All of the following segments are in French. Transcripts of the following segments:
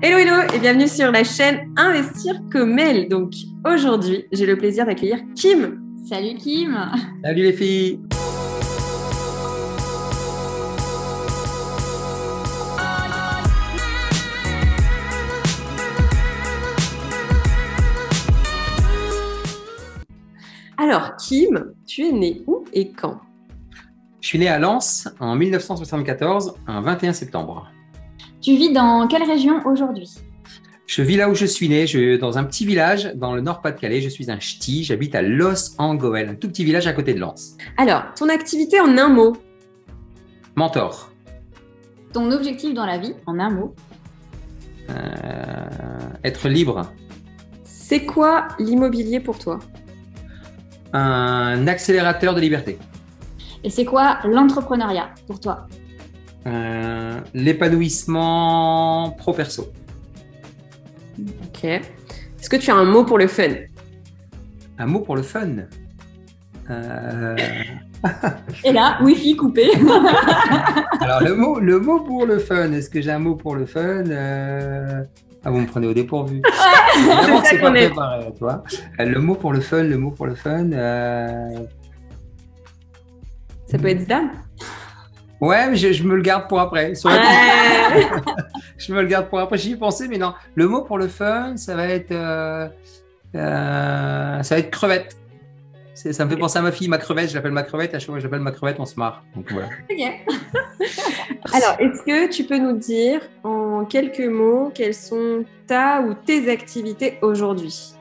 Hello, hello et bienvenue sur la chaîne Investir comme elle. Donc aujourd'hui, j'ai le plaisir d'accueillir Kim. Salut Kim. Salut les filles. Alors Kim, tu es né où et quand? Je suis né à Lens en 1974, un 21 septembre. Tu vis dans quelle région aujourd'hui? Je vis là où je suis né, dans un petit village dans le Nord-Pas-de-Calais. Je suis un ch'ti, j'habite à Los-en-Goël, un tout petit village à côté de Lens. Alors, ton activité en un mot? Mentor. Ton objectif dans la vie, en un mot? Être libre. C'est quoi l'immobilier pour toi? Un accélérateur de liberté. Et c'est quoi l'entrepreneuriat pour toi? L'épanouissement pro-perso. Ok. Est-ce que tu as un mot pour le fun? Un mot pour le fun. Et là, Wi-Fi coupé. Alors, le mot pour le fun, est-ce que j'ai un mot pour le fun? Ah, vous me prenez au dépourvu. Évidemment que c'est pas préparé, toi. Le mot pour le fun, Ça peut être Zidane? Ouais, mais je me le garde pour après. Je me le garde pour après. J'y ai pensé, mais non. Le mot pour le fun, ça va être crevette. Ça me fait penser à ma fille, ma crevette. Je l'appelle ma crevette. À chaque fois que je l'appelle ma crevette, on se marre. Donc voilà. Ok. Alors, est-ce que tu peux nous dire en quelques mots quelles sont ta ou tes activités aujourd'hui?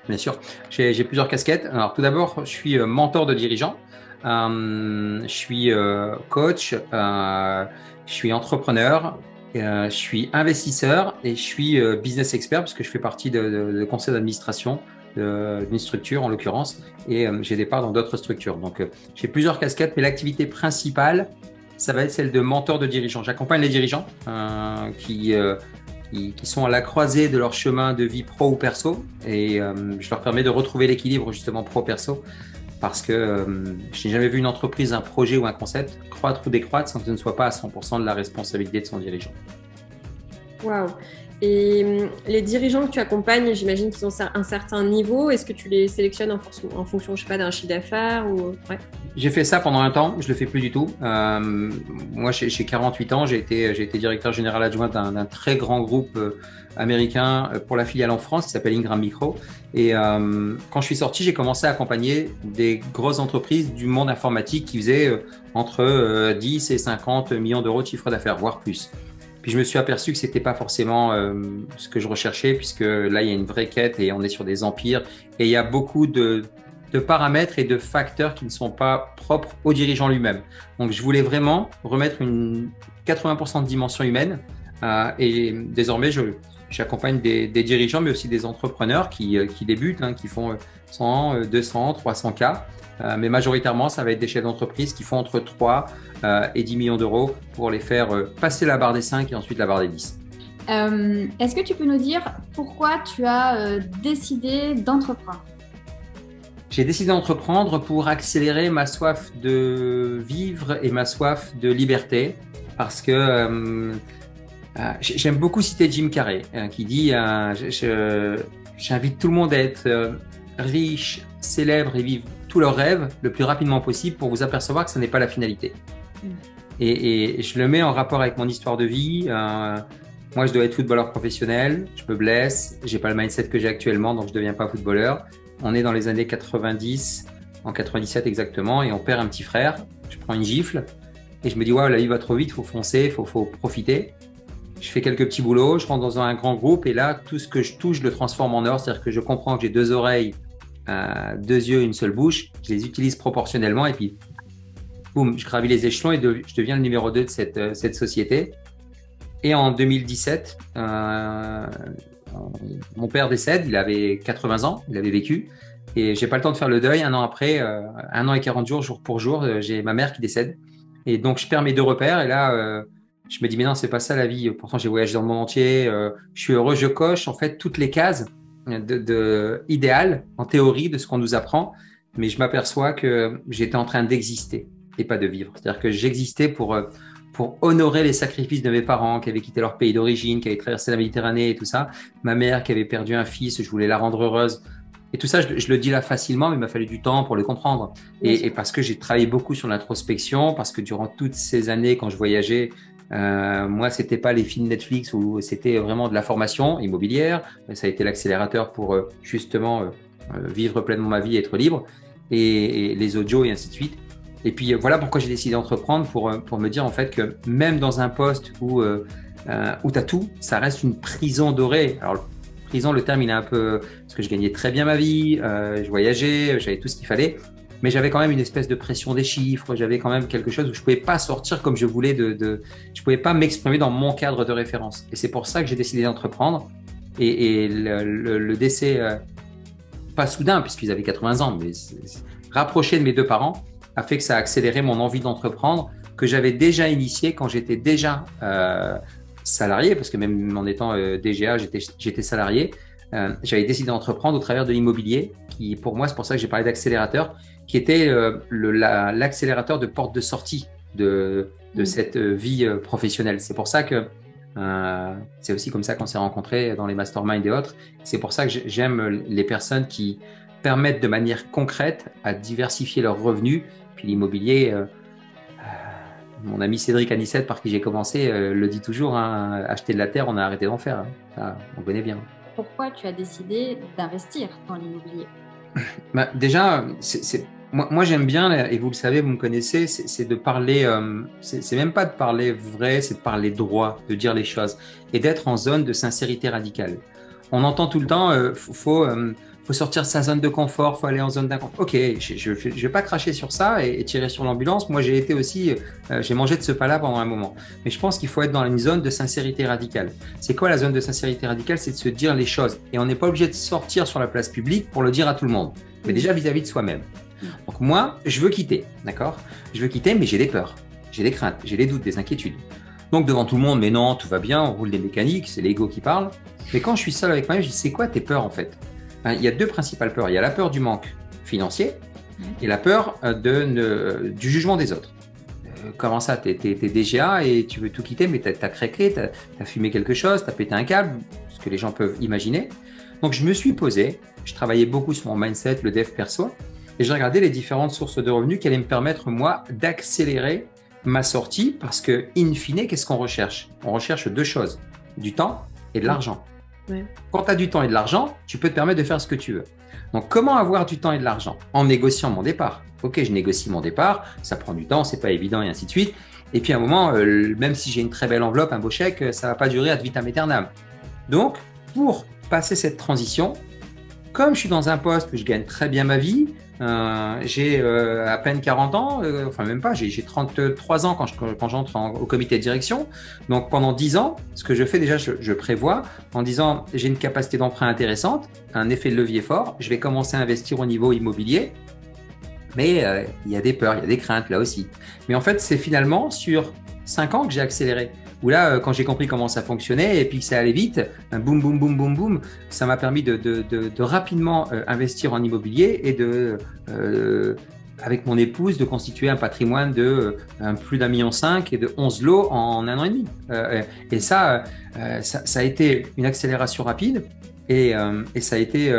Bien sûr. J'ai plusieurs casquettes. Alors, tout d'abord, je suis mentor de dirigeants. Je suis coach, je suis entrepreneur, je suis investisseur et je suis business expert parce que je fais partie de conseil d'administration d'une structure en l'occurrence et j'ai des parts dans d'autres structures. Donc j'ai plusieurs casquettes, mais l'activité principale, ça va être celle de mentor de dirigeants. J'accompagne les dirigeants qui sont à la croisée de leur chemin de vie pro ou perso et je leur permets de retrouver l'équilibre justement pro-perso. Parce que je n'ai jamais vu une entreprise, un projet ou un concept croître ou décroître sans que ce ne soit pas à 100% de la responsabilité de son dirigeant. Waouh! Et les dirigeants que tu accompagnes, j'imagine qu'ils ont un certain niveau. Est-ce que tu les sélectionnes en fonction, je sais pas, d'un chiffre d'affaires ou... Ouais. J'ai fait ça pendant un temps, je le fais plus du tout. Moi, j'ai 48 ans, j'ai été directeur général adjoint d'un très grand groupe américain pour la filiale en France qui s'appelle Ingram Micro. Et quand je suis sorti, j'ai commencé à accompagner des grosses entreprises du monde informatique qui faisaient entre 10 et 50 millions d'euros de chiffre d'affaires, voire plus. Puis je me suis aperçu que c'était pas forcément ce que je recherchais, puisque là, il y a une vraie quête et on est sur des empires. Et il y a beaucoup de paramètres et de facteurs qui ne sont pas propres au dirigeant lui-même. Donc, je voulais vraiment remettre 80% de dimension humaine. Et désormais, j'accompagne des dirigeants, mais aussi des entrepreneurs qui débutent, qui font 100, 200, 300 cas. Mais majoritairement, ça va être des chefs d'entreprise qui font entre 3 et 10 millions d'euros pour les faire passer la barre des 5 et ensuite la barre des 10. Est-ce que tu peux nous dire pourquoi tu as décidé d'entreprendre? J'ai décidé d'entreprendre pour accélérer ma soif de vivre et ma soif de liberté parce que j'aime beaucoup citer Jim Carrey qui dit j'invite tout le monde à être riche, célèbre et vivre tous leurs rêves le plus rapidement possible pour vous apercevoir que ce n'est pas la finalité. Et je le mets en rapport avec mon histoire de vie. Moi, je dois être footballeur professionnel, je me blesse, j'ai pas le mindset que j'ai actuellement, donc je deviens pas footballeur. On est dans les années 90, en 97 exactement, et on perd un petit frère. Je prends une gifle et je me dis ouais, la vie va trop vite, faut foncer, faut profiter. Je fais quelques petits boulots, je rentre dans un grand groupe et là, tout ce que je touche, je le transforme en or. C'est-à-dire que je comprends que j'ai 2 oreilles, 2 yeux, une seule bouche. Je les utilise proportionnellement et puis, boum, je gravis les échelons et je deviens le numéro 2 de cette société. Et en 2017, mon père décède, il avait 80 ans, il avait vécu. Et j'ai pas le temps de faire le deuil. Un an après, 1 an et 40 jours, jour pour jour, j'ai ma mère qui décède. Et donc, je perds mes 2 repères et là... je me dis, mais non, c'est pas ça la vie. Pourtant, j'ai voyagé dans le monde entier. Je suis heureux, je coche en fait toutes les cases idéales, en théorie, de ce qu'on nous apprend. Mais je m'aperçois que j'étais en train d'exister et pas de vivre. C'est-à-dire que j'existais pour pour honorer les sacrifices de mes parents qui avaient quitté leur pays d'origine, qui avaient traversé la Méditerranée et tout ça. Ma mère qui avait perdu un fils, je voulais la rendre heureuse. Et tout ça, je le dis là facilement, mais il m'a fallu du temps pour le comprendre. Et parce que j'ai travaillé beaucoup sur l'introspection, parce que durant toutes ces années, quand je voyageais, moi, c'était pas les films Netflix où c'était vraiment de la formation immobilière. Ça a été l'accélérateur pour justement vivre pleinement ma vie et être libre, et les audios et ainsi de suite. Et puis voilà pourquoi j'ai décidé d'entreprendre pour me dire en fait que même dans un poste où tu as tout, ça reste une prison dorée. Alors prison, le terme il est un peu, parce que je gagnais très bien ma vie, je voyageais, j'avais tout ce qu'il fallait, mais j'avais quand même une espèce de pression des chiffres, j'avais quand même quelque chose où je pouvais pas sortir comme je voulais, je pouvais pas m'exprimer dans mon cadre de référence. Et c'est pour ça que j'ai décidé d'entreprendre. Et le décès, pas soudain puisqu'ils avaient 80 ans, mais rapproché de mes deux parents, a fait que ça a accéléré mon envie d'entreprendre, que j'avais déjà initié quand j'étais déjà salarié, parce que même en étant DGA, j'étais salarié. J'avais décidé d'entreprendre au travers de l'immobilier, qui pour moi, c'est pour ça que j'ai parlé d'accélérateur, qui était l'accélérateur de porte de sortie de cette vie professionnelle. C'est pour ça que c'est aussi comme ça qu'on s'est rencontrés dans les masterminds et autres. C'est pour ça que j'aime les personnes qui permettent de manière concrète à diversifier leurs revenus. Puis l'immobilier, mon ami Cédric Anissette, par qui j'ai commencé, le dit toujours, hein, acheter de la terre, on a arrêté d'en faire. Hein. Ça, on connaît bien. Pourquoi tu as décidé d'investir dans l'immobilier? Déjà, moi j'aime bien, et vous le savez, vous me connaissez, c'est de parler, c'est même pas de parler vrai, c'est de parler droit, de dire les choses et d'être en zone de sincérité radicale. On entend tout le temps, faut sortir de sa zone de confort, faut aller en zone d'inconfort. Ok, je vais pas cracher sur ça et tirer sur l'ambulance. Moi, j'ai été aussi, j'ai mangé de ce pas-là pendant un moment. Mais je pense qu'il faut être dans une zone de sincérité radicale. C'est quoi la zone de sincérité radicale? C'est de se dire les choses. Et on n'est pas obligé de sortir sur la place publique pour le dire à tout le monde. Mais déjà vis-à-vis de soi-même. Donc moi, je veux quitter, d'accord? Je veux quitter, mais j'ai des peurs, j'ai des craintes, j'ai des doutes, des inquiétudes. Donc devant tout le monde, mais non, tout va bien, on roule des mécaniques, c'est l'ego qui parle. Mais quand je suis seul avec moi-même, je dis, c'est quoi tes peurs en fait? Il y a deux principales peurs. Il y a la peur du manque financier et la peur du jugement des autres. Comment ça, t'es DGA et tu veux tout quitter, mais t'as craqué, t'as fumé quelque chose, t'as pété un câble, ce que les gens peuvent imaginer. Donc je me suis posé, je travaillais beaucoup sur mon mindset, le dev perso, et j'ai regardé les différentes sources de revenus qui allaient me permettre, moi, d'accélérer ma sortie, parce que, in fine, qu'est-ce qu'on recherche? On recherche deux choses, du temps et de l'argent. Ouais. Quand tu as du temps et de l'argent, tu peux te permettre de faire ce que tu veux. Donc, comment avoir du temps et de l'argent? En négociant mon départ. Ok, je négocie mon départ, ça prend du temps, c'est pas évident et ainsi de suite. Et puis à un moment, même si j'ai une très belle enveloppe, un beau chèque, ça va pas durer ad vitam aeternam. Donc, pour passer cette transition, comme je suis dans un poste où je gagne très bien ma vie, j'ai à peine 40 ans, enfin même pas, j'ai 33 ans quand j'entre au comité de direction. Donc pendant 10 ans, ce que je fais déjà, je prévois en disant j'ai une capacité d'emprunt intéressante, un effet de levier fort, je vais commencer à investir au niveau immobilier. Mais il y a des peurs, il y a des craintes là aussi. Mais en fait, c'est finalement sur 5 ans que j'ai accéléré. Où là, quand j'ai compris comment ça fonctionnait et puis que ça allait vite, boum, boum, boum, boum, boum, ça m'a permis de rapidement investir en immobilier et avec mon épouse, de constituer un patrimoine de plus d'1,5 million et de 11 lots en 1 an et demi. Et ça a été une accélération rapide et ça a été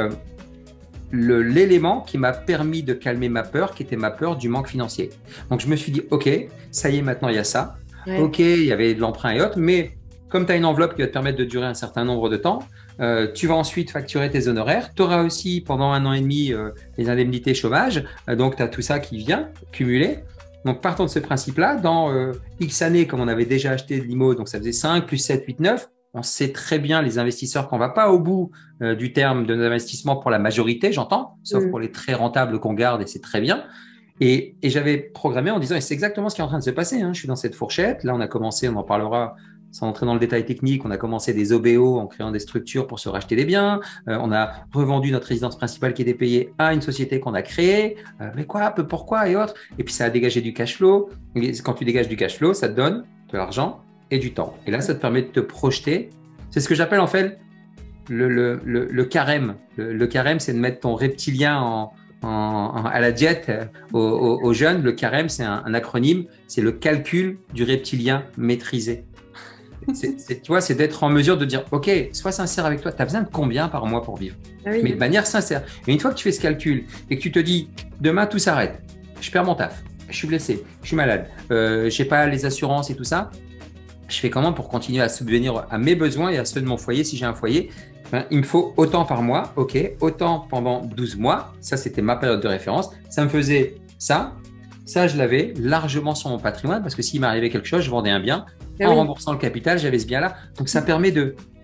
l'élément qui m'a permis de calmer ma peur, qui était ma peur du manque financier. Donc, je me suis dit, OK, ça y est, maintenant, il y a ça. Ouais. Ok, il y avait de l'emprunt et autres, mais comme tu as une enveloppe qui va te permettre de durer un certain nombre de temps, tu vas ensuite facturer tes honoraires. Tu auras aussi pendant 1 an et demi les indemnités chômage. Donc, tu as tout ça qui vient cumuler. Donc, partons de ce principe-là. Dans X années, comme on avait déjà acheté de l'IMO, donc ça faisait 5 plus 7, 8, 9. On sait très bien, les investisseurs, qu'on ne va pas au bout du terme de nos investissements pour la majorité, j'entends, sauf pour les très rentables qu'on garde et c'est très bien. Et j'avais programmé en disant, et c'est exactement ce qui est en train de se passer, hein, je suis dans cette fourchette. Là, on a commencé, on en parlera sans entrer dans le détail technique, on a commencé des OBO en créant des structures pour se racheter des biens. On a revendu notre résidence principale qui était payée à une société qu'on a créée. Mais quoi, pourquoi et autres. Et puis, ça a dégagé du cash flow. Et quand tu dégages du cash flow, ça te donne de l'argent et du temps. Et là, ça te permet de te projeter. C'est ce que j'appelle en fait le carême. Le carême, c'est de mettre ton reptilien à la diète aux jeunes, le carême, c'est un acronyme, c'est le calcul du reptilien maîtrisé. Tu vois, c'est d'être en mesure de dire, OK, sois sincère avec toi, tu as besoin de combien par mois pour vivre? Mais de manière sincère. Et une fois que tu fais ce calcul et que tu te dis, demain, tout s'arrête, je perds mon taf, je suis blessé, je suis malade, je n'ai pas les assurances et tout ça, je fais comment pour continuer à subvenir à mes besoins et à ceux de mon foyer si j'ai un foyer? Il me faut autant par mois, OK, autant pendant 12 mois, ça c'était ma période de référence, ça me faisait ça, je l'avais largement sur mon patrimoine parce que s'il m'arrivait quelque chose, je vendais un bien, en remboursant le capital, j'avais ce bien-là. Donc ça permet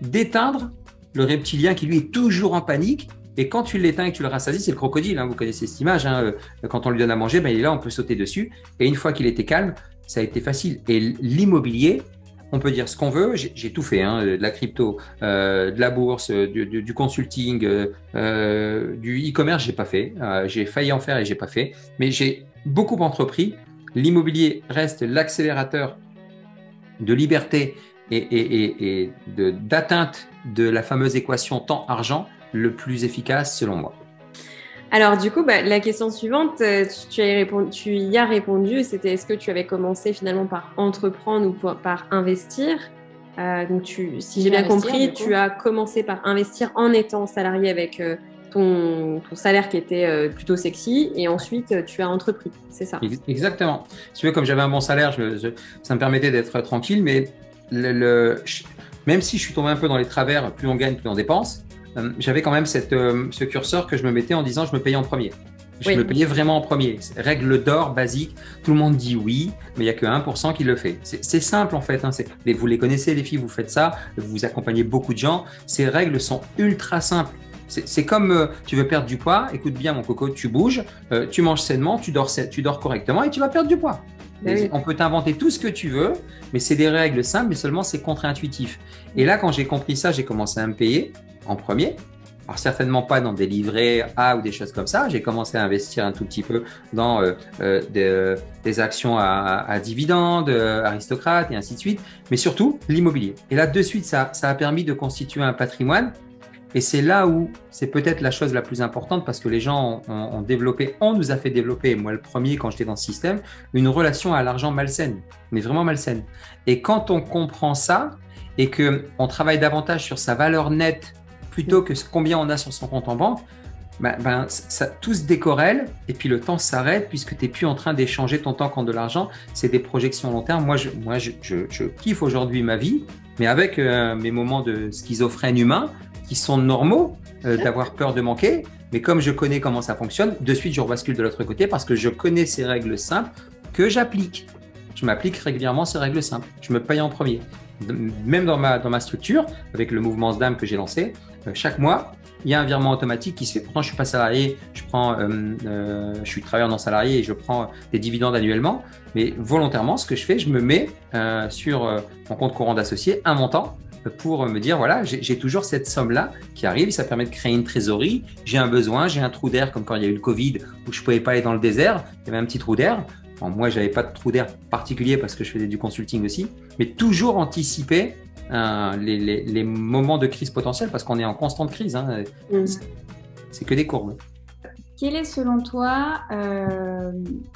d'éteindre le reptilien qui lui est toujours en panique. Et quand tu l'éteins et que tu le rassasies, c'est le crocodile, vous connaissez cette image, quand on lui donne à manger, il est là, on peut sauter dessus. Et une fois qu'il était calme, ça a été facile. Et l'immobilier, on peut dire ce qu'on veut, j'ai tout fait, de la crypto, de la bourse, du consulting, du e-commerce, j'ai pas fait. J'ai failli en faire et j'ai pas fait. Mais j'ai beaucoup entrepris. L'immobilier reste l'accélérateur de liberté et d'atteinte de la fameuse équation temps-argent le plus efficace selon moi. Alors du coup, la question suivante, tu y as répondu, c'était est-ce que tu avais commencé finalement par entreprendre ou par investir? Donc si j'ai bien compris, tu as commencé par investir en étant salarié avec ton salaire qui était plutôt sexy et ensuite tu as entrepris, c'est ça? Exactement. Si tu veux, comme j'avais un bon salaire, ça me permettait d'être tranquille, mais même si je suis tombé un peu dans les travers, plus on gagne, plus on dépense, j'avais quand même ce curseur que je me mettais en disant je me payais en premier. Je me payais vraiment en premier. Règle d'or basique, tout le monde dit oui, mais il n'y a que 1% qui le fait. C'est simple en fait. Vous les connaissez les filles, vous faites ça, vous accompagnez beaucoup de gens. Ces règles sont ultra simples. C'est comme tu veux perdre du poids, écoute bien mon coco, tu bouges, tu manges sainement, tu dors correctement et tu vas perdre du poids. Oui. On peut t'inventer tout ce que tu veux, mais c'est des règles simples, mais seulement c'est contre-intuitif. Et là, quand j'ai compris ça, j'ai commencé à me payer en premier. Alors certainement pas dans des livrets A ou des choses comme ça. J'ai commencé à investir un tout petit peu dans des actions à dividendes, aristocrates et ainsi de suite. Mais surtout, l'immobilier. Et là, de suite, ça a permis de constituer un patrimoine. Et c'est là où c'est peut-être la chose la plus importante parce que les gens on nous a fait développer, moi le premier quand j'étais dans ce système, une relation à l'argent malsaine, mais vraiment malsaine. Et quand on comprend ça et qu'on travaille davantage sur sa valeur nette plutôt que combien on a sur son compte en banque, ça, tout se décorrèle et puis le temps s'arrête puisque tu n'es plus en train d'échanger ton temps contre de l'argent. C'est des projections long terme. Moi, je kiffe aujourd'hui ma vie, mais avec mes moments de schizophrène humain qui sont normaux, d'avoir peur de manquer. Mais comme je connais comment ça fonctionne, de suite, je rebascule de l'autre côté parce que je connais ces règles simples que j'applique. Je m'applique régulièrement ces règles simples. Je me paye en premier. Même dans ma structure, avec le mouvement SDAM que j'ai lancé, chaque mois, il y a un virement automatique qui se fait. Pourtant, je ne suis pas salarié, je suis travailleur non salarié et je prends des dividendes annuellement. Mais volontairement, ce que je fais, je me mets sur mon compte courant d'associé un montant pour me dire, voilà, j'ai toujours cette somme-là qui arrive. Ça permet de créer une trésorerie. J'ai un besoin, j'ai un trou d'air, comme quand il y a eu le Covid où je ne pouvais pas aller dans le désert. Il y avait un petit trou d'air. Bon, moi, je n'avais pas de trou d'air particulier parce que je faisais du consulting aussi. Mais toujours anticiper les moments de crise potentielle parce qu'on est en constante crise. C'est que des courbes. Quel est selon toi,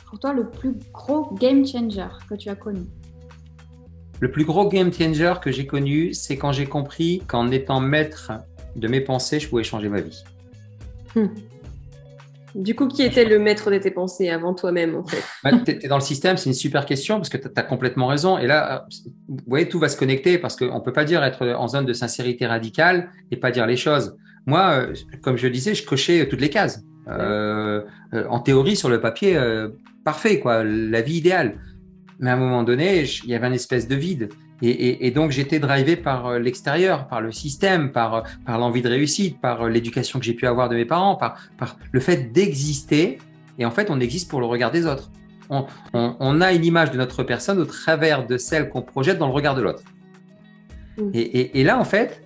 pour toi, le plus gros game changer que tu as connu? Le plus gros game changer que j'ai connu, c'est quand j'ai compris qu'en étant maître de mes pensées, je pouvais changer ma vie. Du coup, qui était le maître de tes pensées avant toi-même en fait? Tu es dans le système, c'est une super question parce que tu as complètement raison. Et là, vous voyez, tout va se connecter parce qu'on ne peut pas dire être en zone de sincérité radicale et pas dire les choses. Moi, comme je le disais, je cochais toutes les cases. En théorie, sur le papier, parfait, quoi, la vie idéale. Mais à un moment donné, il y avait une espèce de vide. Et donc, j'étais drivé par l'extérieur, par le système, par l'envie de réussite, par l'éducation que j'ai pu avoir de mes parents, par le fait d'exister. Et en fait, on existe pour le regard des autres. On a une image de notre personne au travers de celle qu'on projette dans le regard de l'autre. Et là, en fait,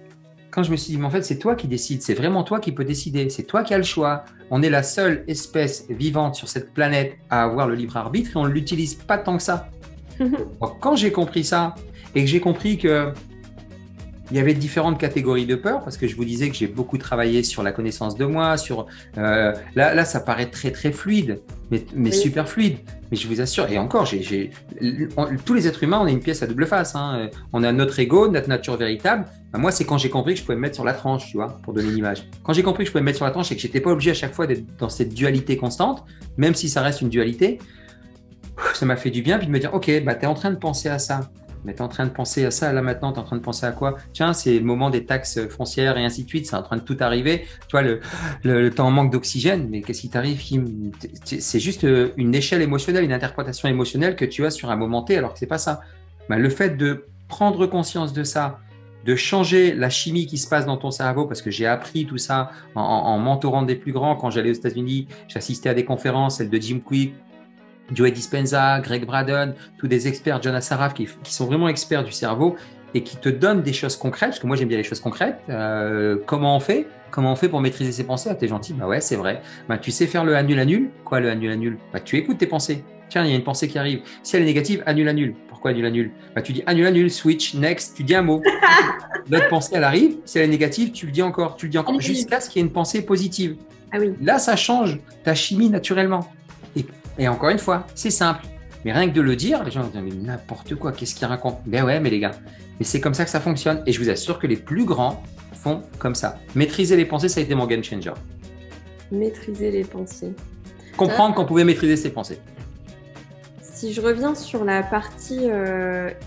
quand je me suis dit, mais en fait, c'est toi qui décides, c'est vraiment toi qui peux décider, c'est toi qui as le choix. On est la seule espèce vivante sur cette planète à avoir le libre arbitre et on ne l'utilise pas tant que ça. Donc, quand j'ai compris ça et que j'ai compris que il y avait différentes catégories de peur parce que je vous disais que j'ai beaucoup travaillé sur la connaissance de moi, là, ça paraît très, très fluide, mais oui. Super fluide. Mais je vous assure, et encore, tous les êtres humains, on a une pièce à double face. Hein. On a notre ego, notre nature véritable. Ben, moi, c'est quand j'ai compris que je pouvais me mettre sur la tranche, tu vois, pour donner une image. Quand j'ai compris que je pouvais me mettre sur la tranche et que j'étais pas obligé à chaque fois d'être dans cette dualité constante, même si ça reste une dualité, ça m'a fait du bien, puis de me dire, ok, bah, tu es en train de penser à ça. Mais tu es en train de penser à ça, là maintenant, tu es en train de penser à quoi? Tiens, c'est le moment des taxes foncières et ainsi de suite, c'est en train de tout arriver. Tu vois, le temps en manque d'oxygène, mais qu'est-ce qui t'arrive, Kim? C'est juste une échelle émotionnelle, une interprétation émotionnelle que tu as sur un moment T, alors que c'est pas ça. Ben, le fait de prendre conscience de ça, de changer la chimie qui se passe dans ton cerveau, parce que j'ai appris tout ça en mentorant des plus grands. Quand j'allais aux États-Unis, j'assistais à des conférences, celles de Jim Quick, Joe Dispenza, Greg Braden, tous des experts, John Assaraf, qui sont vraiment experts du cerveau et qui te donnent des choses concrètes, parce que moi j'aime bien les choses concrètes. Comment on fait pour maîtriser ses pensées? Ah, t'es gentil, bah ouais, c'est vrai. Bah, tu sais faire le annule-annule? Quoi le annule-annule? Bah, tu écoutes tes pensées. Tiens, il y a une pensée qui arrive. Si elle est négative, annule-annule. Pourquoi annule-annule? Bah, tu dis annule-annule, switch, next, tu dis un mot. L'autre pensée, elle arrive. Si elle est négative, tu le dis encore, jusqu'à ce qu'il y ait une pensée positive. Ah oui. Là, ça change ta chimie naturellement. Et encore une fois, c'est simple. Mais rien que de le dire, les gens vont dire, mais n'importe quoi, qu'est-ce qu'il raconte? Ben ouais, mais les gars, mais c'est comme ça que ça fonctionne. Et je vous assure que les plus grands font comme ça. Maîtriser les pensées, ça a été mon game changer. Maîtriser les pensées. Comprendre qu'on pouvait maîtriser ses pensées. Si je reviens sur la partie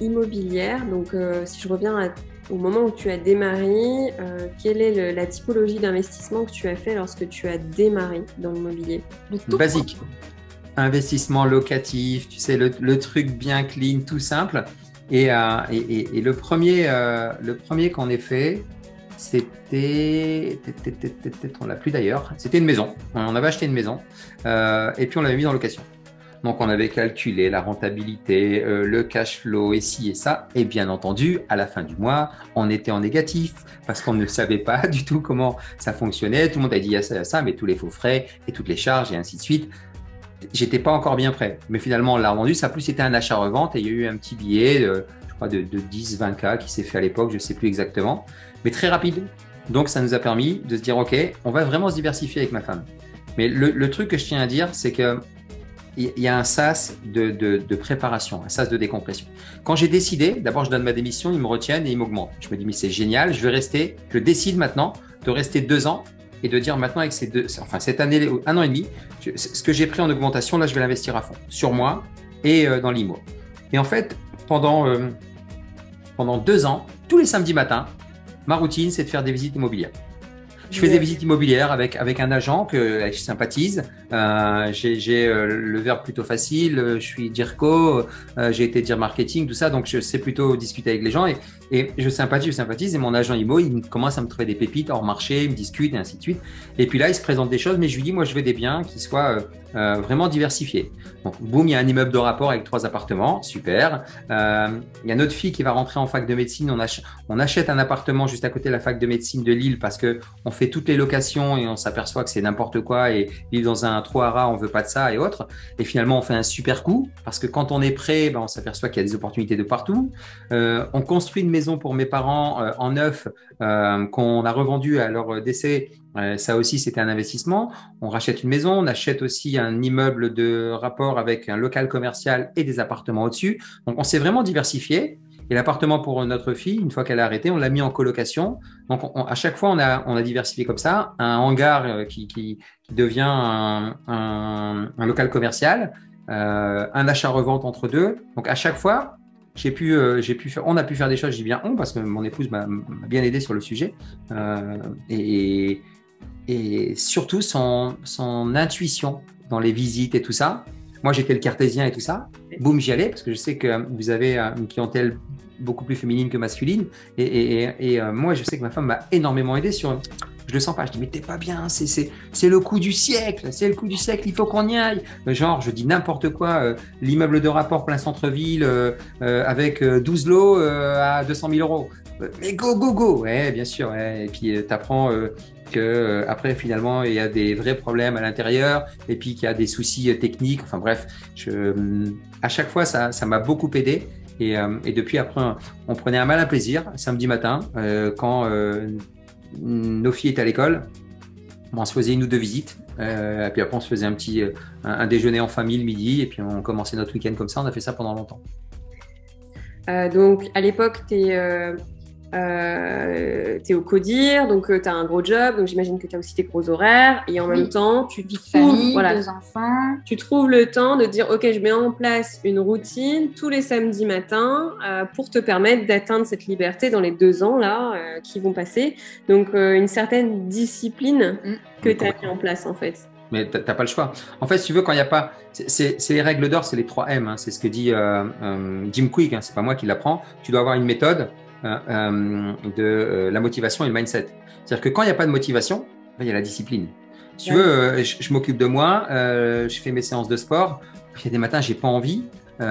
immobilière, donc si je reviens au moment où tu as démarré, quelle est la typologie d'investissement que tu as fait lorsque tu as démarré dans l'immobilier? Basique. Investissement locatif, tu sais, le truc bien clean, tout simple. Et le premier qu'on ait fait, c'était, on l'a plus d'ailleurs, c'était une maison. On avait acheté une maison et puis on l'avait mis en location. Donc, on avait calculé la rentabilité, le cash flow et ci et ça. Et bien entendu, à la fin du mois, on était en négatif parce qu'on ne savait pas du tout comment ça fonctionnait. Tout le monde a dit il y a ça, mais tous les faux frais et toutes les charges et ainsi de suite. J'étais pas encore bien prêt. Mais finalement, on l'a revendu. Ça a plus été un achat-revente et il y a eu un petit billet je crois de 10-20K qui s'est fait à l'époque. Je ne sais plus exactement, mais très rapide. Donc, ça nous a permis de se dire, OK, on va vraiment se diversifier avec ma femme. Mais le truc que je tiens à dire, c'est que il y a un sas de préparation, un sas de décompression. Quand j'ai décidé, d'abord je donne ma démission, ils me retiennent et ils m'augmentent. Je me dis mais c'est génial, je décide maintenant de rester 2 ans et de dire maintenant avec cette année, 1 an et demi, ce que j'ai pris en augmentation, là je vais l'investir à fond, sur moi et dans l'IMO. Et en fait, pendant 2 ans, tous les samedis matins, ma routine c'est de faire des visites immobilières. Je fais des visites immobilières avec un agent que je sympathise. J'ai le verbe plutôt facile. Je suis DIRCO, j'ai été dire marketing, tout ça. Donc, je sais plutôt discuter avec les gens et je sympathise. Et mon agent IMO, il commence à me trouver des pépites hors marché, il me discute et ainsi de suite. Et puis là, il se présente des choses, mais je lui dis, moi, je veux des biens qui soient vraiment diversifiés. Donc, boum, il y a un immeuble de rapport avec 3 appartements. Super. Il y a notre fille qui va rentrer en fac de médecine. On achète un appartement juste à côté de la fac de médecine de Lille parce que on fait toutes les locations et on s'aperçoit que c'est n'importe quoi et vivre dans un trou à rats, on veut pas de ça et autres. Et finalement, on fait un super coup parce que quand on est prêt, on s'aperçoit qu'il y a des opportunités de partout. On construit une maison pour mes parents en neuf qu'on a revendue à leur décès. Ça aussi, c'était un investissement. On rachète une maison, on achète aussi un immeuble de rapport avec un local commercial et des appartements au-dessus. Donc, on s'est vraiment diversifié. Et l'appartement pour notre fille, une fois qu'elle a arrêté, on l'a mis en colocation. Donc, à chaque fois, on a diversifié comme ça. Un hangar qui devient un local commercial, un achat-revente entre deux. Donc, à chaque fois, on a pu faire des choses, je dis bien on, parce que mon épouse m'a bien aidé sur le sujet. Et surtout, son intuition dans les visites et tout ça. Moi, j'étais le cartésien et tout ça. Boum, j'y allais parce que je sais que vous avez une clientèle beaucoup plus féminine que masculine. Et moi, je sais que ma femme m'a énormément aidé sur... Je le sens pas. Je dis, mais t'es pas bien. C'est le coup du siècle. C'est le coup du siècle. Il faut qu'on y aille. Genre, je dis n'importe quoi. L'immeuble de rapport plein centre-ville avec 12 lots à 200 000 euros. Mais go. Ouais, bien sûr. Ouais. Et puis, t'apprends... que après finalement il y a des vrais problèmes à l'intérieur et puis qu'il y a des soucis techniques. Enfin bref, à chaque fois ça m'a beaucoup aidé Et depuis, après, on prenait un malin plaisir, samedi matin, quand nos filles étaient à l'école, on se faisait 1 ou 2 visites. Et puis après, on se faisait un déjeuner en famille le midi. Et puis, on commençait notre week-end comme ça. On a fait ça pendant longtemps. Donc, à l'époque, tu es au CODIR, donc tu as un gros job, donc j'imagine que tu as aussi tes gros horaires, et en même temps, tu trouves, famille, 2 enfants. Tu trouves le temps de dire, ok, je mets en place une routine tous les samedis matins pour te permettre d'atteindre cette liberté dans les 2 ans là qui vont passer. Donc, une certaine discipline que tu as mis en place en fait. Mais tu n'as pas le choix. En fait, si tu veux, quand il n'y a pas… C'est les règles d'or, c'est les 3 M. Hein, c'est ce que dit Jim Quick, hein, c'est pas moi qui l'apprends. Tu dois avoir une méthode de la motivation et le mindset. C'est-à-dire que quand il n'y a pas de motivation, il y a la discipline. Si tu veux, je m'occupe de moi, je fais mes séances de sport. Il y a des matins, j'ai pas envie, j'ai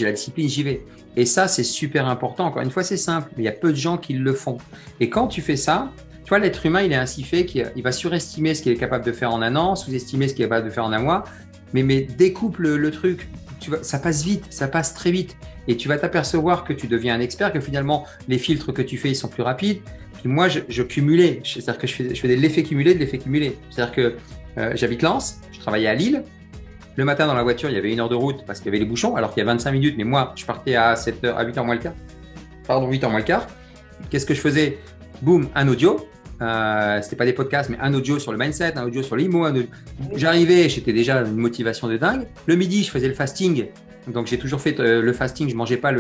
la discipline, j'y vais. Et ça, c'est super important. Encore une fois, c'est simple, mais il y a peu de gens qui le font. Et quand tu fais ça, tu vois, l'être humain, il est ainsi fait qu'il va surestimer ce qu'il est capable de faire en un an, sous-estimer ce qu'il est capable de faire en un mois, mais découpe le truc. Ça passe vite, ça passe très vite. Et tu vas t'apercevoir que tu deviens un expert, que finalement, les filtres que tu fais, ils sont plus rapides. Puis moi, je cumulais. C'est-à-dire que je fais de l'effet cumulé, de l'effet cumulé. C'est-à-dire que j'habite Lens, je travaillais à Lille. Le matin, dans la voiture, il y avait 1 heure de route parce qu'il y avait les bouchons, alors qu'il y a 25 minutes. Mais moi, je partais à 8h moins le quart. Pardon, 8h moins le quart. Qu'est-ce que je faisais? Boum, un audio. C'était pas des podcasts, mais un audio sur le mindset, un audio sur l'IMO. J'arrivais, j'étais déjà une motivation de dingue. Le midi, je faisais le fasting. Donc, j'ai toujours fait le fasting. Je mangeais pas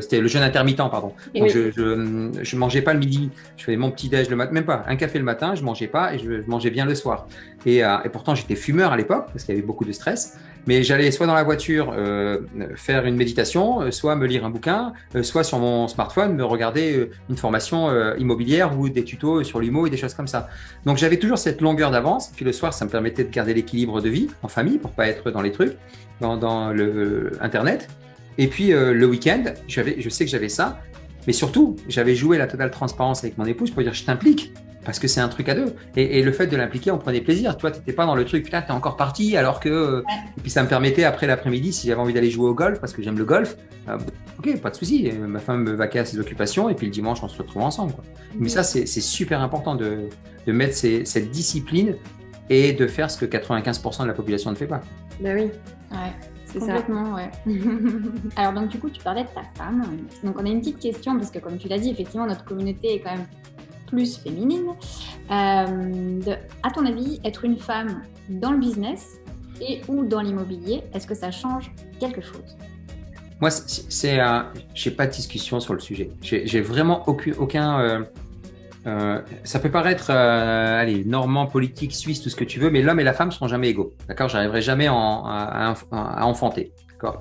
c'était le jeûne intermittent, pardon. Donc, je mangeais pas le midi. Je faisais mon petit déj le matin, même pas. Un café le matin, je mangeais pas et je mangeais bien le soir. Et pourtant, j'étais fumeur à l'époque parce qu'il y avait beaucoup de stress. Mais j'allais soit dans la voiture faire une méditation, soit me lire un bouquin, soit sur mon smartphone me regarder une formation immobilière ou des tutos sur l'IMO et des choses comme ça. Donc, j'avais toujours cette longueur d'avance. Puis le soir, ça me permettait de garder l'équilibre de vie en famille pour pas être dans les trucs, dans le Internet. Et puis, le week-end, je sais que j'avais ça. Mais surtout, j'avais joué la totale transparence avec mon épouse pour dire je t'implique parce que c'est un truc à 2. Et le fait de l'impliquer, on prenait plaisir. Tu vois, tu n'étais pas dans le truc, putain, t'es encore parti alors que… Et puis ça me permettait après l'après-midi, si j'avais envie d'aller jouer au golf parce que j'aime le golf, ok, pas de souci. Ma femme me vaquait à ses occupations et puis le dimanche, on se retrouve ensemble, quoi. Mais ça, c'est super important de mettre cette discipline et de faire ce que 95% de la population ne fait pas. Ben oui. Ouais. C'est complètement, ouais. Alors, donc, du coup, tu parlais de ta femme. Donc, on a une petite question, parce que comme tu l'as dit, effectivement, notre communauté est quand même plus féminine. À ton avis, être une femme dans le business et ou dans l'immobilier, est-ce que ça change quelque chose? Moi, j'ai pas de discussion sur le sujet. J'ai vraiment aucun… ça peut paraître, normand, politique, suisse, tout ce que tu veux, mais l'homme et la femme ne seront jamais égaux. D'accord? J'arriverai jamais à enfanter. D'accord?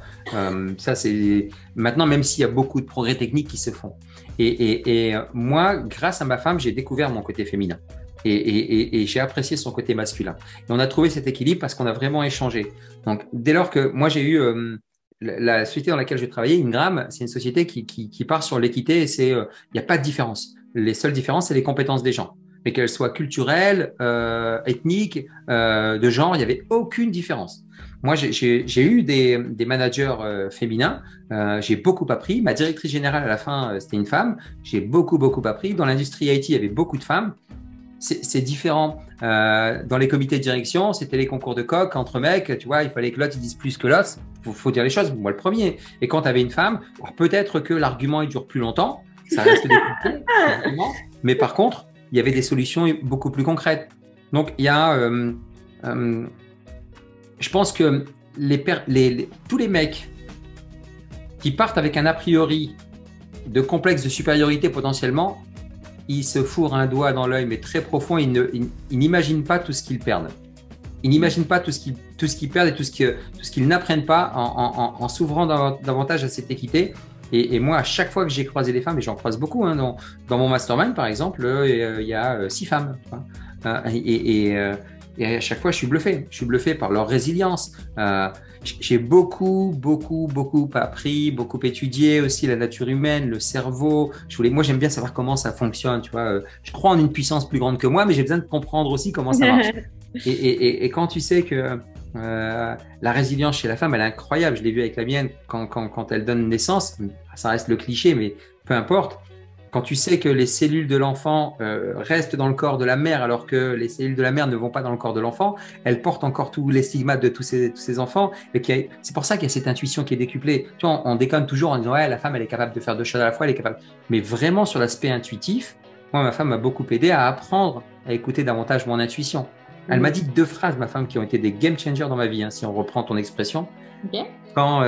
Ça, c'est maintenant, même s'il y a beaucoup de progrès techniques qui se font. Et moi, grâce à ma femme, j'ai découvert mon côté féminin. Et j'ai apprécié son côté masculin. Et on a trouvé cet équilibre parce qu'on a vraiment échangé. Donc, dès lors que moi, j'ai eu… la société dans laquelle je travaillais, Ingram, c'est une société qui part sur l'équité et il n'y a pas de différence. Les seules différences, c'est les compétences des gens. Mais qu'elles soient culturelles, ethniques, de genre, il n'y avait aucune différence. Moi, j'ai eu des managers féminins. J'ai beaucoup appris. Ma directrice générale, à la fin, c'était une femme. J'ai beaucoup appris. Dans l'industrie IT, il y avait beaucoup de femmes. C'est différent. Dans les comités de direction, c'était les concours de coq entre mecs. Tu vois, il fallait que l'autre dise plus que l'autre. Faut dire les choses. Moi, le premier. Et quand tu avais une femme, peut-être que l'argument, il dure plus longtemps. Ça reste découpé, mais par contre, il y avait des solutions beaucoup plus concrètes. Donc, il y a… je pense que tous les mecs qui partent avec un a priori de complexe de supériorité potentiellement, ils se fourrent un doigt dans l'œil, mais très profond, ils n'imaginent pas tout ce qu'ils perdent. Ils n'imaginent pas tout ce qu'ils perdent et tout ce qu'ils n'apprennent pas en s'ouvrant davantage à cette équité. Et moi, à chaque fois que j'ai croisé des femmes, et j'en croise beaucoup, hein, dans mon mastermind, par exemple, il y a 6 femmes. Et à chaque fois, je suis bluffé. Je suis bluffé par leur résilience. J'ai beaucoup appris, beaucoup étudié aussi la nature humaine, le cerveau. Moi, j'aime bien savoir comment ça fonctionne. Tu vois, je crois en une puissance plus grande que moi, mais j'ai besoin de comprendre aussi comment ça marche. Et quand tu sais que La résilience chez la femme, elle est incroyable. Je l'ai vu avec la mienne quand elle donne naissance. Ça reste le cliché, mais peu importe. Quand tu sais que les cellules de l'enfant restent dans le corps de la mère alors que les cellules de la mère ne vont pas dans le corps de l'enfant, elle porte encore tous les stigmates de tous ces enfants. C'est pour ça qu'il y a cette intuition qui est décuplée. Tu vois, on déconne toujours en disant ouais, la femme, elle est capable de faire 2 choses à la fois, elle est capable. Mais vraiment sur l'aspect intuitif, moi, ma femme m'a beaucoup aidé à apprendre à écouter davantage mon intuition. Elle m'a dit 2 phrases, ma femme, qui ont été des game changers dans ma vie, hein, si on reprend ton expression. Okay. Quand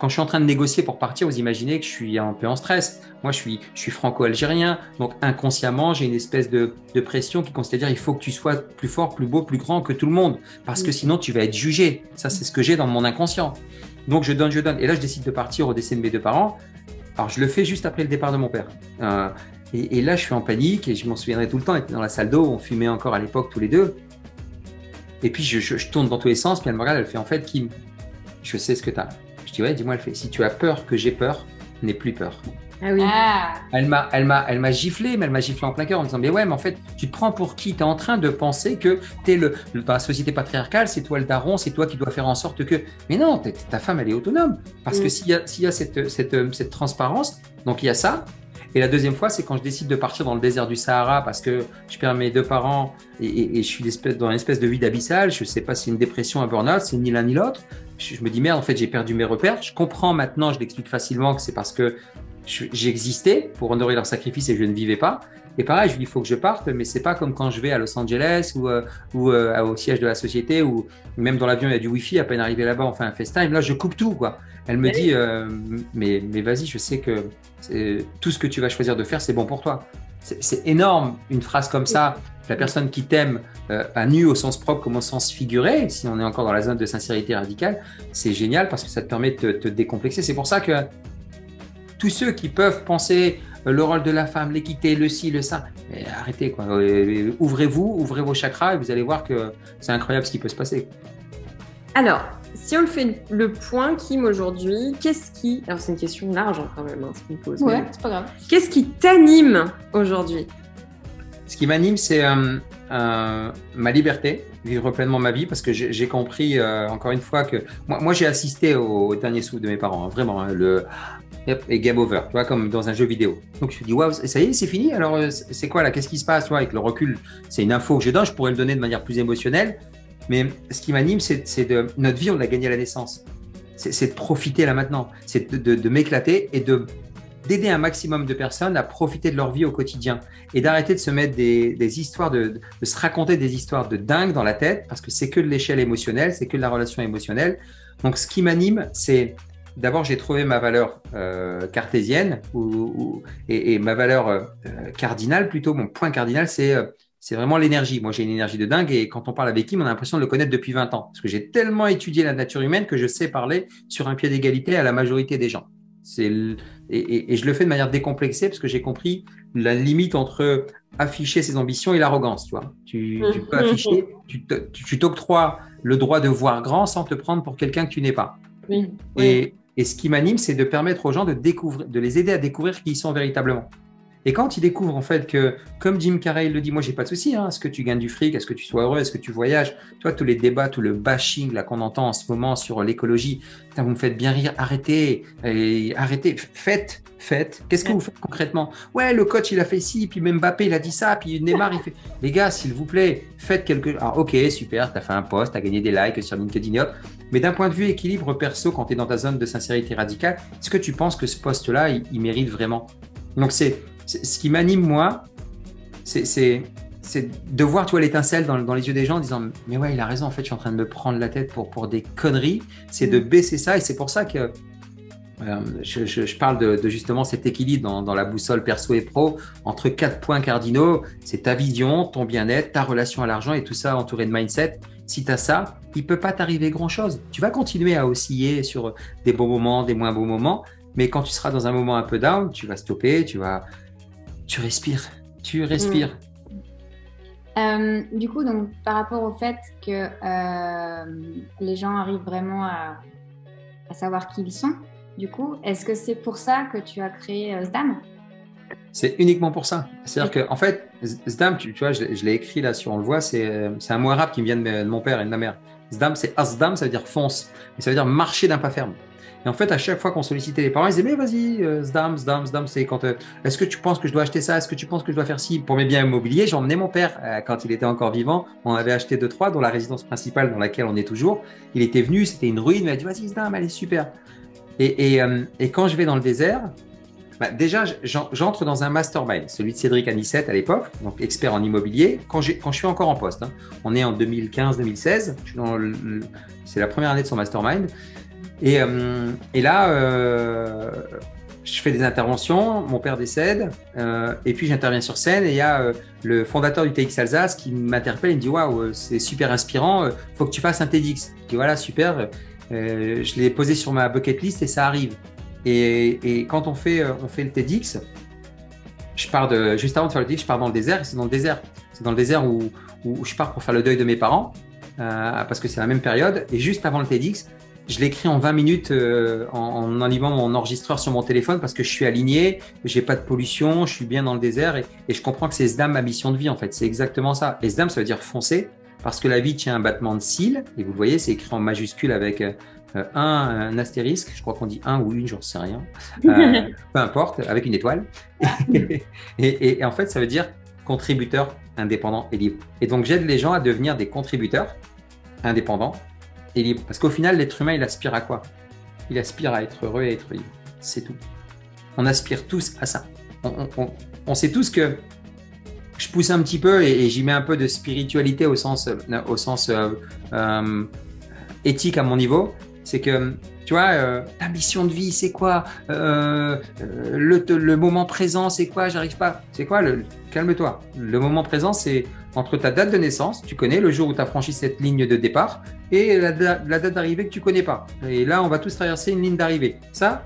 je suis en train de négocier pour partir, vous imaginez que je suis un peu en stress. Moi, je suis franco-algérien, donc inconsciemment, j'ai une espèce de pression qui consiste à dire il faut que tu sois plus fort, plus beau, plus grand que tout le monde, parce que sinon tu vas être jugé. Ça, c'est ce que j'ai dans mon inconscient. Donc, je donne. Et là, je décide de partir au décès de mes 2 parents. Alors, je le fais juste après le départ de mon père. Et là, je suis en panique et je m'en souviendrai tout le temps. On était dans la salle d'eau, on fumait encore à l'époque tous les deux. Et puis, je tourne dans tous les sens, puis elle me regarde, elle fait en fait, Kim, je sais ce que tu as. Je dis ouais, dis-moi, elle fait si tu as peur que j'ai peur, n'aie plus peur. Ah oui. Ah. Elle m'a giflé, mais elle m'a giflé en plein cœur en me disant mais ouais, mais en fait, tu te prends pour qui? Tu es en train de penser que t'es dans la société patriarcale, c'est toi le daron, c'est toi qui dois faire en sorte que. Mais non, ta femme, elle est autonome. Parce que s'il y a cette transparence, donc il y a ça. Et la deuxième fois, c'est quand je décide de partir dans le désert du Sahara parce que je perds mes 2 parents et je suis dans une espèce de vide abyssal. Je ne sais pas si c'est une dépression, un burn-out, c'est ni l'un ni l'autre. Je me dis merde, en fait, j'ai perdu mes repères. Je comprends maintenant, je l'explique facilement que c'est parce que j'existais pour honorer leur sacrifice et je ne vivais pas. Et pareil, je lui dis il faut que je parte, mais c'est pas comme quand je vais à Los Angeles ou au siège de la société ou même dans l'avion il y a du wifi, à peine arrivé là-bas on fait un FaceTime. Là, je coupe tout quoi. Elle me dit mais vas-y, je sais que tout ce que tu vas choisir de faire, c'est bon pour toi. C'est énorme une phrase comme ça. La personne qui t'aime à nu au sens propre comme au sens figuré, si on est encore dans la zone de sincérité radicale, c'est génial parce que ça te permet de te décomplexer. C'est pour ça que tous ceux qui peuvent penser le rôle de la femme, l'équité, le ci, le ça, arrêtez quoi. Ouvrez-vous, ouvrez vos chakras et vous allez voir que c'est incroyable ce qui peut se passer. Alors, si on le fait le point, Kim, aujourd'hui, alors c'est une question large quand même, ce qu'on pose. Ouais, c'est pas grave. Qu'est-ce qui t'anime aujourd'hui? Ce qui m'anime, c'est ma liberté, vivre pleinement ma vie, parce que j'ai compris, encore une fois, que moi j'ai assisté au dernier souffle de mes parents, hein, vraiment, hein, et game over, tu vois, comme dans un jeu vidéo. Donc je me dis, waouh, ça y est, c'est fini, alors c'est quoi là, qu'est-ce qui se passe, tu vois, avec le recul, c'est une info que je donne, je pourrais le donner de manière plus émotionnelle, mais ce qui m'anime, c'est de notre vie, on l'a gagnée à la naissance, c'est de profiter là maintenant, c'est de m'éclater et d'aider un maximum de personnes à profiter de leur vie au quotidien et d'arrêter de se mettre des histoires, de se raconter des histoires de dingue dans la tête parce que c'est que de l'échelle émotionnelle, c'est que de la relation émotionnelle. Donc, ce qui m'anime, c'est d'abord, j'ai trouvé ma valeur cartésienne et ma valeur cardinale plutôt, mon point cardinal, c'est vraiment l'énergie. Moi, j'ai une énergie de dingue et quand on parle avec Kim, on a l'impression de le connaître depuis 20 ans parce que j'ai tellement étudié la nature humaine que je sais parler sur un pied d'égalité à la majorité des gens. Et je le fais de manière décomplexée parce que j'ai compris la limite entre afficher ses ambitions et l'arrogance. Tu vois, tu peux afficher, tu t'octroies le droit de voir grand sans te prendre pour quelqu'un que tu n'es pas. Oui. Et ce qui m'anime, c'est de permettre aux gens de les aider à découvrir qui ils sont véritablement. Et quand ils découvrent en fait que, comme Jim Carrey le dit, moi j'ai pas de souci, hein, est-ce que tu gagnes du fric, est-ce que tu sois heureux, est-ce que tu voyages, toi tous les débats, tout le bashing là qu'on entend en ce moment sur l'écologie, putain, vous me faites bien rire, arrêtez, faites. Qu'est-ce que vous faites concrètement? Ouais, le coach il a fait ci, puis Mbappé il a dit ça, puis Neymar il fait. Les gars, s'il vous plaît, faites quelque. Alors ok, super, t'as fait un post, t'as gagné des likes sur LinkedIn, mais d'un point de vue équilibre perso, quand tu es dans ta zone de sincérité radicale, est-ce que tu penses que ce post-là, il mérite vraiment? Donc ce qui m'anime, moi, c'est de voir, tu vois, l'étincelle dans les yeux des gens en disant « Mais ouais, il a raison, en fait, je suis en train de me prendre la tête pour des conneries. » C'est de baisser ça et c'est pour ça que je parle de justement cet équilibre dans la boussole perso et pro entre 4 points cardinaux. C'est ta vision, ton bien-être, ta relation à l'argent et tout ça entouré de mindset. Si tu as ça, il ne peut pas t'arriver grand-chose. Tu vas continuer à osciller sur des bons moments, des moins bons moments, mais quand tu seras dans un moment un peu down, tu vas stopper, tu respires. Du coup, donc, par rapport au fait que les gens arrivent vraiment à savoir qui ils sont, du coup, est-ce que c'est pour ça que tu as créé Zdam? C'est uniquement pour ça. C'est-à-dire que, en fait, Zdam, tu vois, je l'ai écrit là, si on le voit, c'est un mot arabe qui me vient de mon père et de ma mère. Zdam, c'est Asdam, ça veut dire fonce. Et ça veut dire marcher d'un pas ferme. Et en fait, à chaque fois qu'on sollicitait les parents, ils disaient, mais vas-y, Zdam, Zdam, Zdam, c'est quand, est-ce que tu penses que je dois acheter ça? Est-ce que tu penses que je dois faire ci? Pour mes biens immobiliers, j'ai emmené mon père, quand il était encore vivant. On avait acheté 2-3, dont la résidence principale dans laquelle on est toujours. Il était venu, c'était une ruine, il m'a dit, vas-y, Zdam, elle est super. Et quand je vais dans le désert, déjà, j'entre dans un mastermind, celui de Cédric Anissette à l'époque, donc expert en immobilier, quand je suis encore en poste. Hein. On est en 2015-2016, c'est la première année de son mastermind. Et là, je fais des interventions, mon père décède, et puis j'interviens sur scène, et il y a le fondateur du TEDx Alsace qui m'interpelle, il me dit « Waouh, c'est super inspirant, faut que tu fasses un TEDx ». Je dis « Voilà, super, je l'ai posé sur ma bucket list et ça arrive ». Et quand on fait le TEDx, juste avant de faire le TEDx, je pars dans le désert, et c'est dans le désert. C'est dans le désert où je pars pour faire le deuil de mes parents, parce que c'est la même période, et juste avant le TEDx, je l'écris en 20 minutes en enlevant mon enregistreur sur mon téléphone parce que je suis aligné, j'ai pas de pollution, je suis bien dans le désert et je comprends que c'est Zdam ma mission de vie en fait. C'est exactement ça. Et Zdam, ça veut dire foncer parce que la vie tient un battement de cils et vous le voyez, c'est écrit en majuscule avec un astérisque. Je crois qu'on dit un ou une, j'en sais rien. Peu importe, avec une étoile. Et en fait, ça veut dire contributeur indépendant et libre. Et donc, j'aide les gens à devenir des contributeurs indépendants et libre. Parce qu'au final, l'être humain, il aspire à quoi? Il aspire à être heureux et à être libre. C'est tout. On aspire tous à ça. On sait tous que je pousse un petit peu et j'y mets un peu de spiritualité au sens éthique à mon niveau. C'est que, tu vois, ta mission de vie, c'est quoi? Le moment présent, c'est quoi? J'arrive pas. C'est quoi? Calme-toi. Le moment présent, c'est entre ta date de naissance, tu connais le jour où tu as franchi cette ligne de départ, et la date d'arrivée que tu connais pas. Et là, on va tous traverser une ligne d'arrivée. Ça,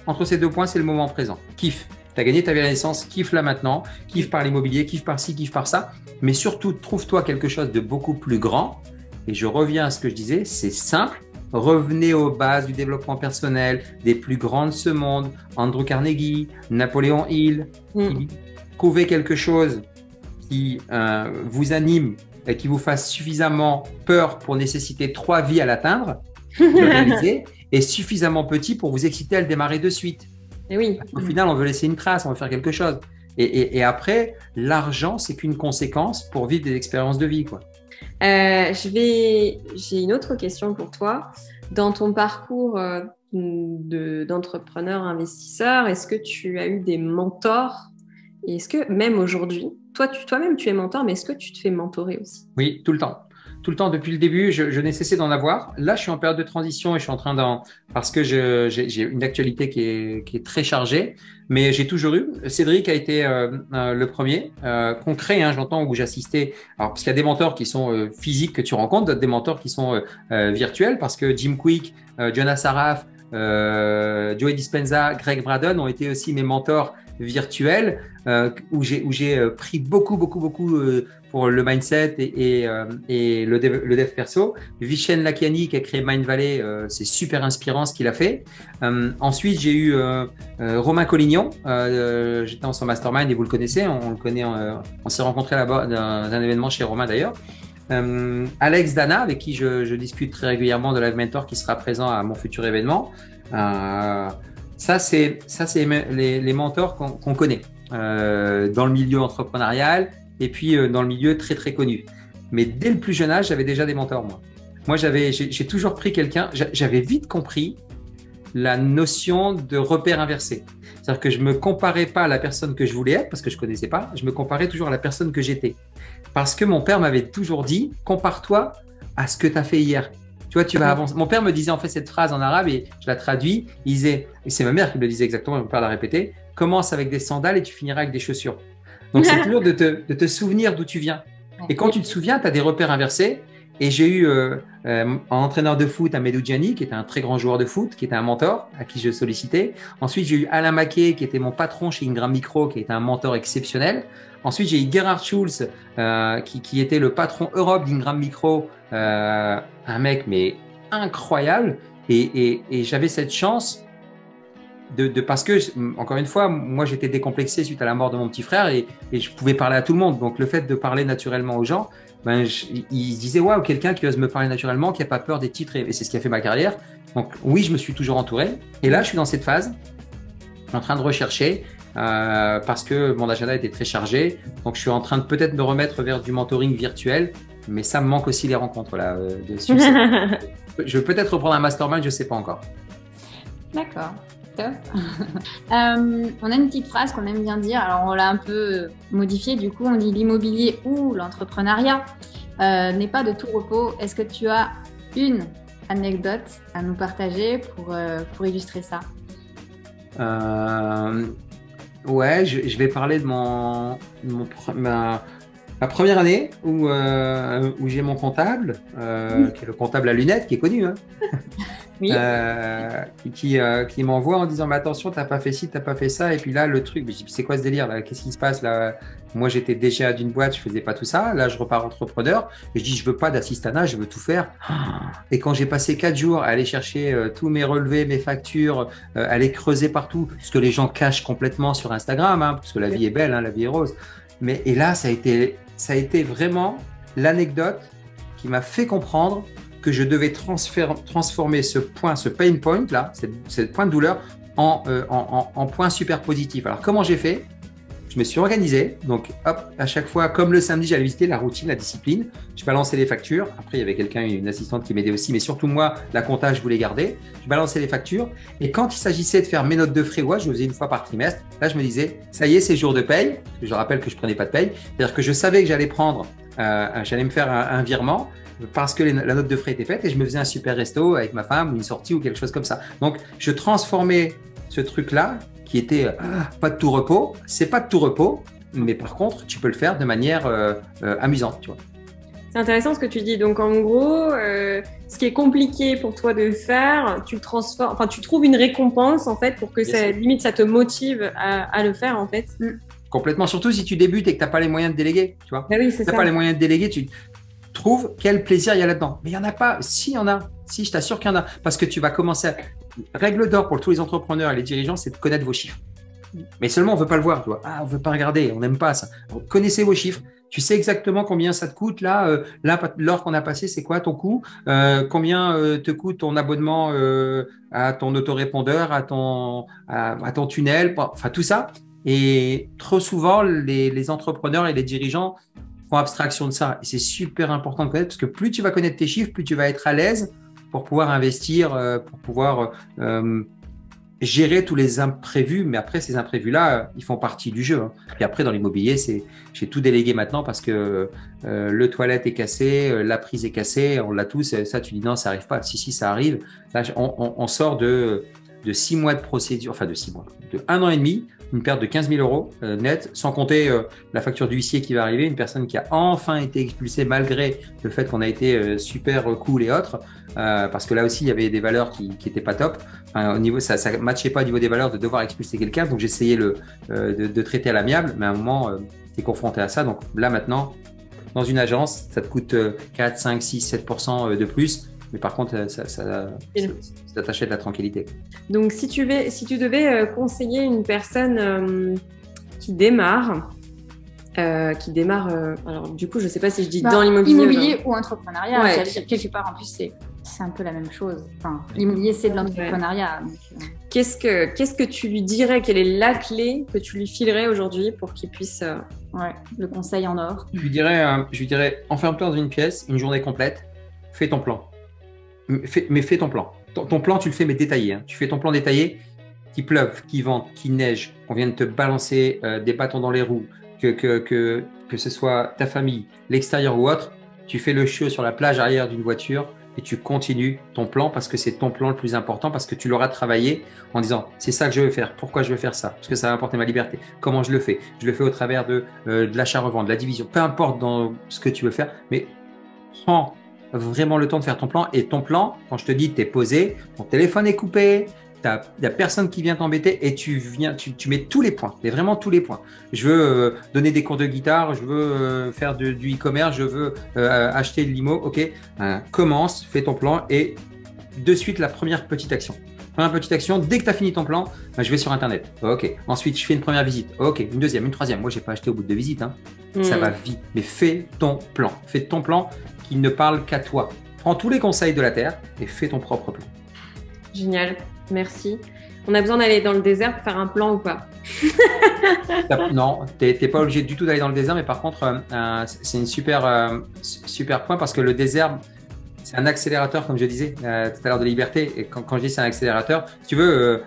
entre ces deux points, c'est le moment présent. Kiffe. Tu as gagné ta vie à la naissance, kiffe là maintenant, kiffe par l'immobilier, kiffe par ci, kiffe par ça. Mais surtout, trouve-toi quelque chose de beaucoup plus grand. Et je reviens à ce que je disais, c'est simple. Revenez aux bases du développement personnel, des plus grands de ce monde, Andrew Carnegie, Napoléon Hill. Trouvez quelque chose qui vous anime et qui vous fasse suffisamment peur pour nécessiter 3 vies à l'atteindre, et suffisamment petit pour vous exciter à le démarrer de suite. Et oui. Au final, on veut laisser une trace, on veut faire quelque chose. Et après, l'argent, c'est qu'une conséquence pour vivre des expériences de vie, quoi. J'ai une autre question pour toi. Dans ton parcours d'entrepreneur investisseur, est-ce que tu as eu des mentors? Et est-ce que même aujourd'hui, toi-même tu es mentor, mais est-ce que tu te fais mentorer aussi? Oui, tout le temps. Tout le temps, depuis le début, je n'ai cessé d'en avoir. Là, je suis en période de transition et je suis en train parce que j'ai une actualité qui est très chargée, mais j'ai toujours eu. Cédric a été le premier concret, hein, j'entends, où j'assistais. Alors, parce qu'il y a des mentors qui sont physiques que tu rencontres, d'autres des mentors qui sont virtuels, parce que Jim Quick, Jonas Saraf, Joey Dispenza, Greg Braden ont été aussi mes mentors virtuels, où j'ai pris beaucoup pour le mindset et le dev perso. Vishen Lakhiani qui a créé Mind Valley, c'est super inspirant ce qu'il a fait. Ensuite, j'ai eu Romain Collignon, j'étais dans son mastermind et vous le connaissez, on le connaît, on s'est rencontrés là-bas dans un événement chez Romain d'ailleurs. Alex Dana, avec qui je discute très régulièrement de Live Mentor, qui sera présent à mon futur événement. Ça, c'est les mentors qu'on connaît dans le milieu entrepreneurial et puis dans le milieu très, très connu. Mais dès le plus jeune âge, j'avais déjà des mentors, moi. Moi, j'ai toujours pris quelqu'un, j'avais vite compris la notion de repère inversé. C'est-à-dire que je ne me comparais pas à la personne que je voulais être, parce que je ne connaissais pas, je me comparais toujours à la personne que j'étais. Parce que mon père m'avait toujours dit, compare-toi à ce que tu as fait hier. Tu vois, tu vas avancer. Mon père me disait en fait cette phrase en arabe et je la traduis. Il disait, et c'est ma mère qui me le disait exactement, mon père l'a répété, commence avec des sandales et tu finiras avec des chaussures. Donc c'est toujours de te souvenir d'où tu viens. Et quand tu te souviens, tu as des repères inversés. Et j'ai eu un entraîneur de foot, Amadou Djani, qui était un très grand joueur de foot, qui était un mentor à qui je sollicitais. Ensuite, j'ai eu Alain Maquet, qui était mon patron chez Ingram Micro, qui était un mentor exceptionnel. Ensuite, j'ai eu Gerhard Schulz, qui était le patron Europe d'Ingram Micro, un mec mais incroyable. Et j'avais cette chance parce que, encore une fois, moi, j'étais décomplexé suite à la mort de mon petit frère et je pouvais parler à tout le monde. Donc, le fait de parler naturellement aux gens, ils se disaient, waouh, quelqu'un qui ose me parler naturellement, qui n'a pas peur des titres, et c'est ce qui a fait ma carrière. Donc, oui, je me suis toujours entouré. Et là, je suis dans cette phase, je suis en train de rechercher parce que mon agenda était très chargé. Donc, je suis en train de peut-être me remettre vers du mentoring virtuel, mais ça me manque aussi les rencontres là, de succès. Je vais peut-être reprendre un mastermind, je ne sais pas encore. D'accord. Top. On a une petite phrase qu'on aime bien dire, alors on l'a un peu modifiée, du coup on dit l'immobilier ou l'entrepreneuriat n'est pas de tout repos. Est-ce que tu as une anecdote à nous partager pour illustrer ça? Ouais, je vais parler de ma première année où j'ai mon comptable, qui est le comptable à lunettes, qui est connu, hein. Oui. Qui m'envoie en disant mais attention, t'as pas fait ci, t'as pas fait ça, et puis là le truc, je dis c'est quoi ce délire là, qu'est-ce qui se passe là? Moi j'étais déjà d'une boîte, je faisais pas tout ça, là je repars entrepreneur, et je dis je veux pas d'assistanat, je veux tout faire. Et quand j'ai passé 4 jours à aller chercher tous mes relevés, mes factures, aller creuser partout, ce que les gens cachent complètement sur Instagram, hein, parce que la vie est belle, hein, la vie est rose, et là ça a été vraiment l'anecdote qui m'a fait comprendre que je devais transformer ce pain point là, cette point de douleur en point super positif. Alors comment j'ai fait? Je me suis organisé, donc hop, à chaque fois, comme le samedi, j'allais visiter la routine, la discipline, je balançais les factures. Après, il y avait une assistante qui m'aidait aussi, mais surtout moi, la compta, je voulais garder. Je balançais les factures, et quand il s'agissait de faire mes notes de frais, je le faisais une fois par trimestre. Là, je me disais, ça y est, c'est jour de paye. Je rappelle que je prenais pas de paye, c'est-à-dire que je savais que j'allais me faire un virement, parce que la note de frais était faite, et je me faisais un super resto avec ma femme, ou une sortie ou quelque chose comme ça. Donc, je transformais ce truc-là qui était pas de tout repos. C'est pas de tout repos, mais par contre, tu peux le faire de manière amusante, tu vois. C'est intéressant ce que tu dis. Donc, en gros, ce qui est compliqué pour toi de faire, tu le transformes, enfin, tu trouves une récompense, en fait, pour que limite, ça te motive à le faire, en fait. Complètement. Surtout si tu débutes et que tu n'as pas les moyens de déléguer, tu vois. Ben oui, c'est ça. Tu n'as pas les moyens de déléguer, tu trouves quel plaisir il y a là-dedans. Mais il n'y en a pas. Si, il y en a. Si, je t'assure qu'il y en a. Parce que tu vas commencer à… Règle d'or pour tous les entrepreneurs et les dirigeants, c'est de connaître vos chiffres. Mais seulement, on ne veut pas le voir, tu vois. On ne veut pas regarder, on n'aime pas ça. Donc, connaissez vos chiffres. Tu sais exactement combien ça te coûte. Là, l'heure qu'on a passée, c'est quoi ton coût? Combien te coûte ton abonnement à ton autorépondeur, à ton tunnel, enfin tout ça. Et trop souvent, les entrepreneurs et les dirigeants font abstraction de ça. Et c'est super important de connaître, parce que plus tu vas connaître tes chiffres, plus tu vas être à l'aise pour pouvoir investir, pour pouvoir gérer tous les imprévus. Mais après, ces imprévus-là, ils font partie du jeu, hein. Et après, dans l'immobilier, j'ai tout délégué maintenant parce que le toilette est cassé, la prise est cassée, on l'a tous. Ça, tu dis non, ça n'arrive pas. Si, ça arrive. Là, on sort de 6 mois de procédure, enfin de 6 mois, de 1 an et demi, une perte de 15 000 euros net, sans compter la facture du huissier qui va arriver, une personne qui a enfin été expulsée malgré le fait qu'on a été super cool et autres, parce que là aussi, il y avait des valeurs qui n'étaient pas top. Enfin, au niveau, ça ne matchait pas au niveau des valeurs de devoir expulser quelqu'un, donc j'essayais de traiter à l'amiable, mais à un moment, tu es confronté à ça. Donc là, maintenant, dans une agence, ça te coûte 4, 5, 6, 7% de plus. Mais par contre, ça t'achète de la tranquillité. Donc, si tu devais conseiller une personne qui démarre, alors du coup, je ne sais pas si je dis dans l'immobilier. Immobilier ou entrepreneuriat, ouais, quelque part, en plus, c'est un peu la même chose. Enfin, l'immobilier, c'est de l'entrepreneuriat. Donc, Qu'est-ce que tu lui dirais? Quelle est la clé que tu lui filerais aujourd'hui pour qu'il puisse… le conseil en or. Je lui dirais, enferme-toi dans une pièce, une journée complète, fais ton plan. Mais fais ton plan. Ton plan, tu le fais, mais détaillé, hein. Tu fais ton plan détaillé, qu'il pleuve, qu'il vente, qu'il neige, qu'on vienne te balancer des bâtons dans les roues, que ce soit ta famille, l'extérieur ou autre, tu fais le chiot sur la plage arrière d'une voiture et tu continues ton plan parce que c'est ton plan le plus important, parce que tu l'auras travaillé en disant c'est ça que je veux faire, pourquoi je veux faire ça, parce que ça va apporter ma liberté, comment je le fais au travers de l'achat-revente, de la division, peu importe dans ce que tu veux faire, mais prends vraiment le temps de faire ton plan. Et ton plan, quand je te dis tu es posé, ton téléphone est coupé, il n'y a personne qui vient t'embêter et tu mets tous les points, mais vraiment tous les points. Je veux donner des cours de guitare, je veux faire du e-commerce, je veux acheter de l'IMO. Ok, commence, fais ton plan et de suite la première petite action. Première petite action, dès que tu as fini ton plan, je vais sur Internet. Ok. Ensuite, je fais une première visite. Ok. Une deuxième, une troisième. Moi, je n'ai pas acheté au bout de 2 visites. Hein. Ça va vite. Mais fais ton plan. Fais ton plan qui ne parle qu'à toi. Prends tous les conseils de la Terre et fais ton propre plan. Génial. Merci. On a besoin d'aller dans le désert pour faire un plan ou pas? Non, tu n'es pas obligé du tout d'aller dans le désert, mais par contre, c'est une super point parce que le désert, c'est un accélérateur, comme je disais tout à l'heure, de liberté. Et quand je dis c'est un accélérateur, si tu veux,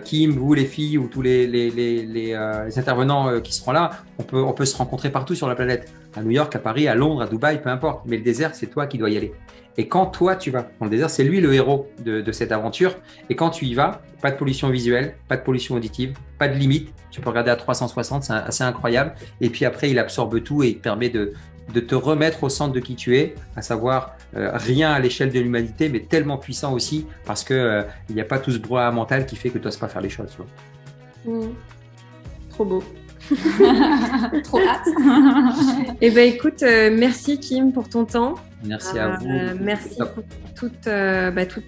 Kim, vous les filles ou tous les intervenants qui seront là, on peut se rencontrer partout sur la planète. À New York, à Paris, à Londres, à Dubaï, peu importe. Mais le désert, c'est toi qui dois y aller. Et quand toi, tu vas dans le désert, c'est lui le héros de cette aventure. Et quand tu y vas, pas de pollution visuelle, pas de pollution auditive, pas de limite. Tu peux regarder à 360, c'est assez incroyable. Et puis après, il absorbe tout et il permet de te remettre au centre de qui tu es, à savoir rien à l'échelle de l'humanité, mais tellement puissant aussi parce qu'il n'y a pas tout ce brouhaha mental qui fait que tu n'oses pas faire les choses. Tu vois. Trop beau. Trop hâte. Eh ben, écoute, merci Kim pour ton temps. Merci à vous. Merci pour toutes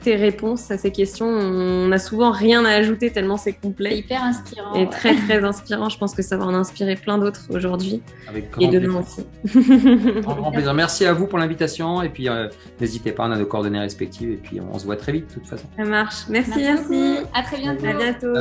tes réponses à ces questions. On n'a souvent rien à ajouter tellement c'est complet. C'est hyper inspirant. Et très très inspirant. Je pense que ça va en inspirer plein d'autres aujourd'hui. Avec grand et demain aussi. Grand plaisir. Merci à vous pour l'invitation. Et puis n'hésitez pas, on a nos coordonnées respectives. Et puis on se voit très vite de toute façon. Ça marche. Merci. À très bientôt. À bientôt.